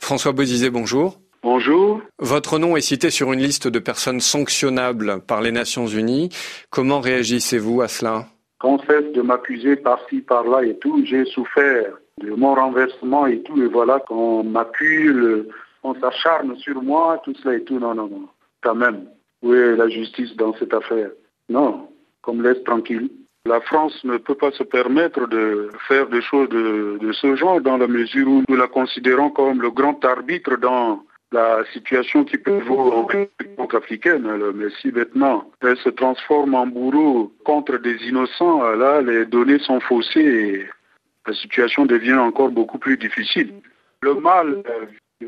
François Bozizé, bonjour. Bonjour. Votre nom est cité sur une liste de personnes sanctionnables par les Nations Unies. Comment réagissez-vous à cela? Qu'on cesse de m'accuser par-ci, par-là et tout, j'ai souffert de mon renversement et tout, et voilà qu'on m'accuse, on s'acharne sur moi, tout cela et tout. Non. Quand même, où est la justice dans cette affaire? Non, qu'on me laisse tranquille. La France ne peut pas se permettre de faire des choses de ce genre dans la mesure où nous la considérons comme le grand arbitre dans la situation qui peut vous en République africaine. Mais si maintenant elle se transforme en bourreau contre des innocents, là les données sont faussées et la situation devient encore beaucoup plus difficile. Le mal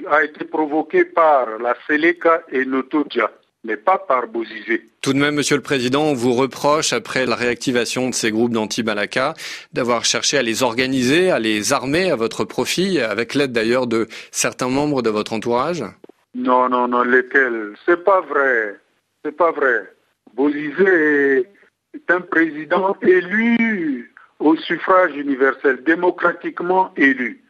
a été provoqué par la Seleka et Notodia, mais pas par Bozizé. Tout de même, Monsieur le Président, on vous reproche, après la réactivation de ces groupes d'anti-Balaka, d'avoir cherché à les organiser, à les armer à votre profit, avec l'aide d'ailleurs de certains membres de votre entourage. Non, lesquels? C'est pas vrai. Bozizé est un président élu au suffrage universel, démocratiquement élu.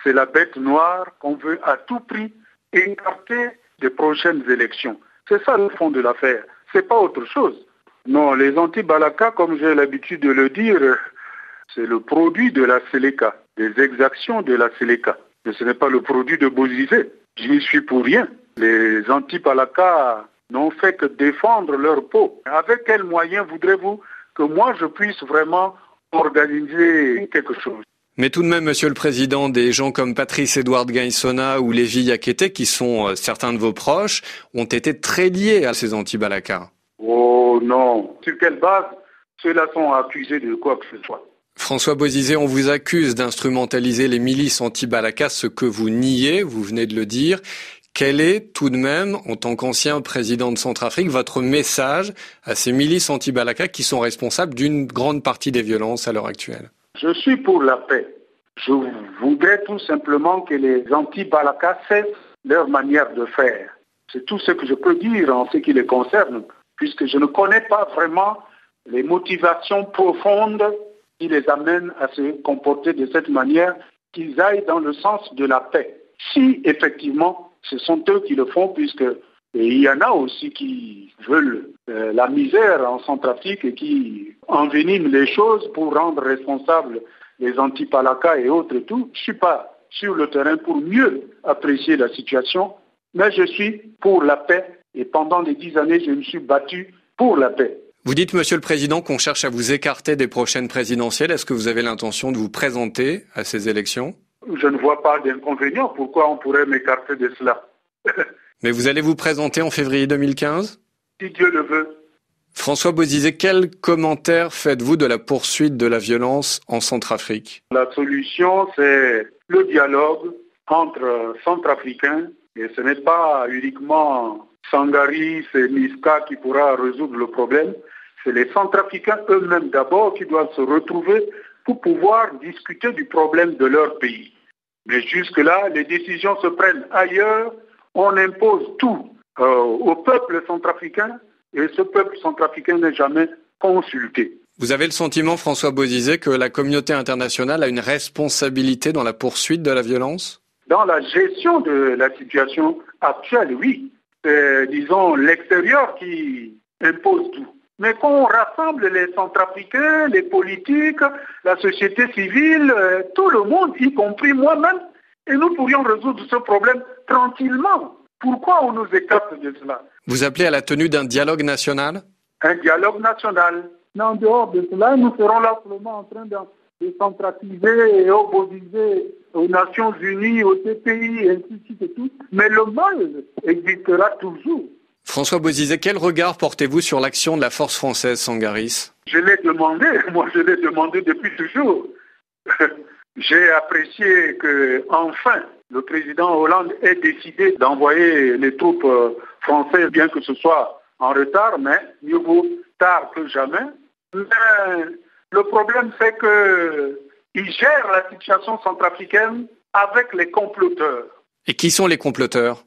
C'est la bête noire qu'on veut à tout prix écarter des prochaines élections. C'est ça le fond de l'affaire. C'est pas autre chose. Non, les anti-Balaka, comme j'ai l'habitude de le dire, c'est le produit de la Seleka, des exactions de la Seleka. Mais ce n'est pas le produit de Bozizé. Je n'y suis pour rien. Les anti-Balaka n'ont fait que défendre leur peau. Avec quels moyens voudrez-vous que moi je puisse vraiment organiser quelque chose? Mais tout de même, Monsieur le Président, des gens comme Patrice Edouard Gaïssona ou Lévi Yakété, qui sont certains de vos proches, ont été très liés à ces anti-Balaka. Oh non. Sur quelle base ceux-là sont accusés de quoi que ce soit? François Bozizé, on vous accuse d'instrumentaliser les milices anti-Balaka, ce que vous niez, vous venez de le dire. Quel est tout de même, en tant qu'ancien président de Centrafrique, votre message à ces milices anti-Balaka qui sont responsables d'une grande partie des violences à l'heure actuelle? Je suis pour la paix. Je voudrais tout simplement que les anti-Balaka cessent leur manière de faire. C'est tout ce que je peux dire en ce qui les concerne, puisque je ne connais pas vraiment les motivations profondes qui les amènent à se comporter de cette manière, qu'ils aillent dans le sens de la paix. Si effectivement ce sont eux qui le font, puisque il y en a aussi qui veulent la misère en Centrafrique et qui enveniment les choses pour rendre responsables les anti-Balaka et autres et tout. Je ne suis pas sur le terrain pour mieux apprécier la situation, mais je suis pour la paix et pendant les 10 années, je me suis battu pour la paix. Vous dites, Monsieur le Président, qu'on cherche à vous écarter des prochaines présidentielles. Est-ce que vous avez l'intention de vous présenter à ces élections? Je ne vois pas d'inconvénient. Pourquoi on pourrait m'écarter de cela? Mais vous allez vous présenter en février 2015? Si Dieu le veut. François Bozizé, quel commentaire faites-vous de la poursuite de la violence en Centrafrique? La solution, c'est le dialogue entre Centrafricains, et ce n'est pas uniquement Sangaris et Niska qui pourra résoudre le problème. C'est les Centrafricains eux-mêmes d'abord qui doivent se retrouver pour pouvoir discuter du problème de leur pays. Mais jusque-là, les décisions se prennent ailleurs. On impose tout au peuple centrafricain et ce peuple centrafricain n'est jamais consulté. Vous avez le sentiment, François Bozizé, que la communauté internationale a une responsabilité dans la poursuite de la violence? Dans la gestion de la situation actuelle, oui. C'est, disons, l'extérieur qui impose tout. Mais qu'on rassemble les Centrafricains, les politiques, la société civile, tout le monde, y compris moi-même, et nous pourrions résoudre ce problème tranquillement. Pourquoi on nous écarte de cela? Vous appelez à la tenue d'un dialogue national? Un dialogue national. Mais en dehors de cela, nous serons là seulement en train de centraliser et opposer aux Nations Unies, au CPI, et ainsi de suite et tout. Mais le mal existera toujours. François Bozizé, quel regard portez-vous sur l'action de la force française Sangaris? Je l'ai demandé, je l'ai demandé depuis toujours. J'ai apprécié que, enfin, le président Hollande ait décidé d'envoyer les troupes françaises, bien que ce soit en retard, mais mieux vaut tard que jamais. Mais le problème, c'est qu'il gère la situation centrafricaine avec les comploteurs. Et qui sont les comploteurs?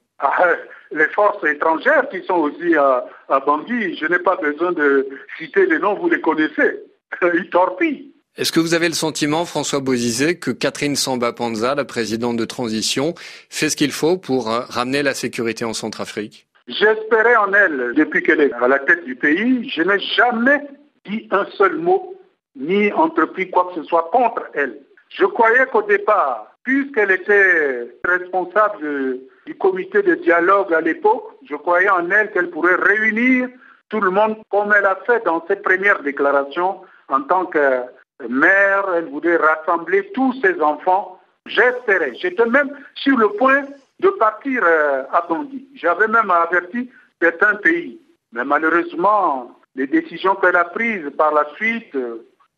Les forces étrangères qui sont aussi à Bangui. Je n'ai pas besoin de citer les noms, vous les connaissez. Ils torpillent. Est-ce que vous avez le sentiment, François Bozizé, que Catherine Samba-Panza, la présidente de transition, fait ce qu'il faut pour ramener la sécurité en Centrafrique? J'espérais en elle depuis qu'elle est à la tête du pays. Je n'ai jamais dit un seul mot, ni entrepris quoi que ce soit contre elle. Je croyais qu'au départ, puisqu'elle était responsable du comité de dialogue à l'époque, je croyais en elle qu'elle pourrait réunir tout le monde comme elle a fait dans ses premières déclarations en tant que mère. Elle voulait rassembler tous ses enfants. J'espérais. J'étais même sur le point de partir à Bondy. J'avais même averti certains pays. Mais malheureusement, les décisions qu'elle a prises par la suite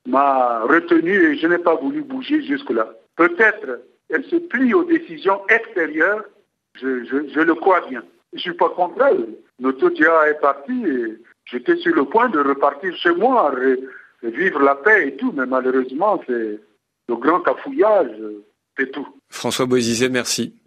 m'a retenu et je n'ai pas voulu bouger jusque-là. Peut-être elle se plie aux décisions extérieures, je le crois bien. Je ne suis pas contre elle. Notre Dia est parti et j'étais sur le point de repartir chez moi, vivre la paix et tout, mais malheureusement, c'est le grand cafouillage, c'est tout. François Bozizé, merci.